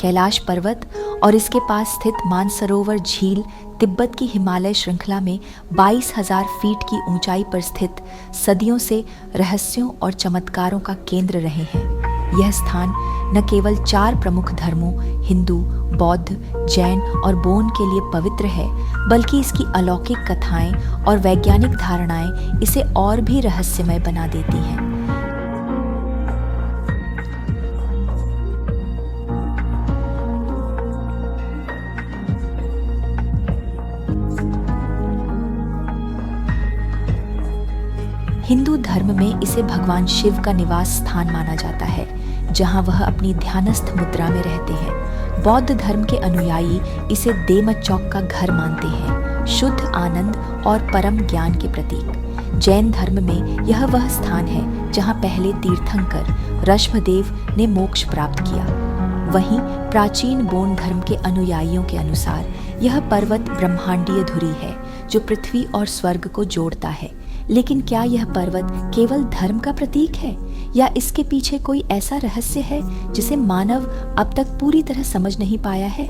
कैलाश पर्वत और इसके पास स्थित मानसरोवर झील तिब्बत की हिमालय श्रृंखला में 22,000 फीट की ऊंचाई पर स्थित सदियों से रहस्यों और चमत्कारों का केंद्र रहे हैं। यह स्थान न केवल 4 प्रमुख धर्मों हिंदू, बौद्ध, जैन और बोन के लिए पवित्र है, बल्कि इसकी अलौकिक कथाएं और वैज्ञानिक धारणाएं इसे और भी रहस्यमय बना देती हैं। हिंदू धर्म में इसे भगवान शिव का निवास स्थान माना जाता है, जहां वह अपनी ध्यानस्थ मुद्रा में रहते हैं। बौद्ध धर्म के अनुयायी इसे देमचौक का घर मानते हैं, शुद्ध आनंद और परम ज्ञान के प्रतीक। जैन धर्म में यह वह स्थान है जहां पहले तीर्थंकर ऋषभदेव ने मोक्ष प्राप्त किया। वहीं प्राचीन बोन धर्म के अनुयायियों के अनुसार यह पर्वत ब्रह्मांडीय धुरी है जो पृथ्वी और स्वर्ग को जोड़ता है। लेकिन क्या यह पर्वत केवल धर्म का प्रतीक है या इसके पीछे कोई ऐसा रहस्य है जिसे मानव अब तक पूरी तरह समझ नहीं पाया है?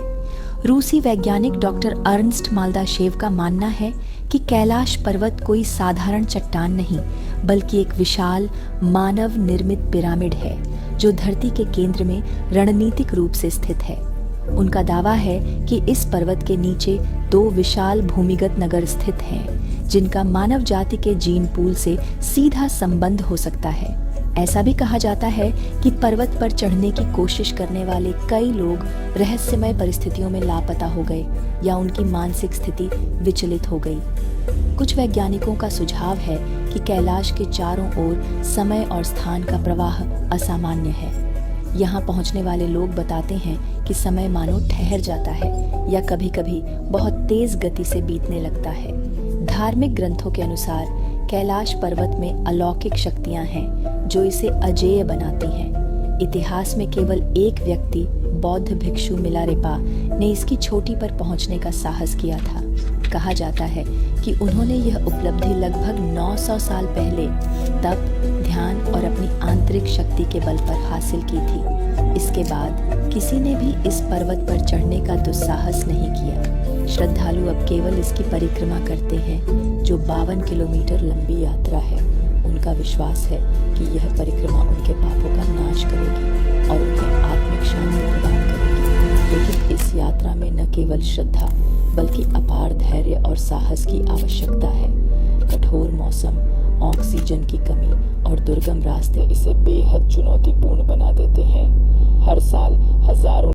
रूसी वैज्ञानिक डॉक्टर अर्नस्ट माल्दाशेव का मानना है कि कैलाश पर्वत कोई साधारण चट्टान नहीं, बल्कि एक विशाल मानव निर्मित पिरामिड है जो धरती के केंद्र में रणनीतिक रूप से स्थित है। उनका दावा है कि इस पर्वत के नीचे 2 विशाल भूमिगत नगर स्थित हैं, जिनका मानव जाति के जीन पूल से सीधा संबंध हो सकता है। ऐसा भी कहा जाता है कि पर्वत पर चढ़ने की कोशिश करने वाले कई लोग रहस्यमय परिस्थितियों में लापता हो गए या उनकी मानसिक स्थिति विचलित हो गई। कुछ वैज्ञानिकों का सुझाव है कि कैलाश के चारों ओर समय और स्थान का प्रवाह असामान्य है। यहाँ पहुँचने वाले लोग बताते हैं कि समय मानो ठहर जाता है या कभी-कभी बहुत तेज गति से बीतने लगता है। धार्मिक ग्रंथों के अनुसार कैलाश पर्वत में अलौकिक शक्तियां हैं जो इसे अजेय बनाती हैं। इतिहास में केवल एक व्यक्ति, बौद्ध भिक्षु मिलारेपा, ने इसकी चोटी पर पहुंचने का साहस किया था। कहा जाता है कि उन्होंने यह उपलब्धि लगभग 900 साल पहले तप, ध्यान और अपनी आंतरिक शक्ति के बल पर हासिल की थी। इसके बाद किसी ने भी इस पर्वत पर चढ़ने का दुस्साहस नहीं किया। श्रद्धालु अब केवल इसकी परिक्रमा करते हैं, जो 52 किलोमीटर लंबी यात्रा है। उनका विश्वास है कि यह परिक्रमा उनके पापों का नाश करेगी और उन्हें आत्मिक शांति प्रदान करेगी। लेकिन इस यात्रा में न केवल श्रद्धा बल्कि अपार धैर्य और साहस की आवश्यकता है। कठोर मौसम, ऑक्सीजन की कमी और दुर्गम रास्ते इसे बेहद चुनौतीपूर्ण बना देते हैं। हर साल हजारों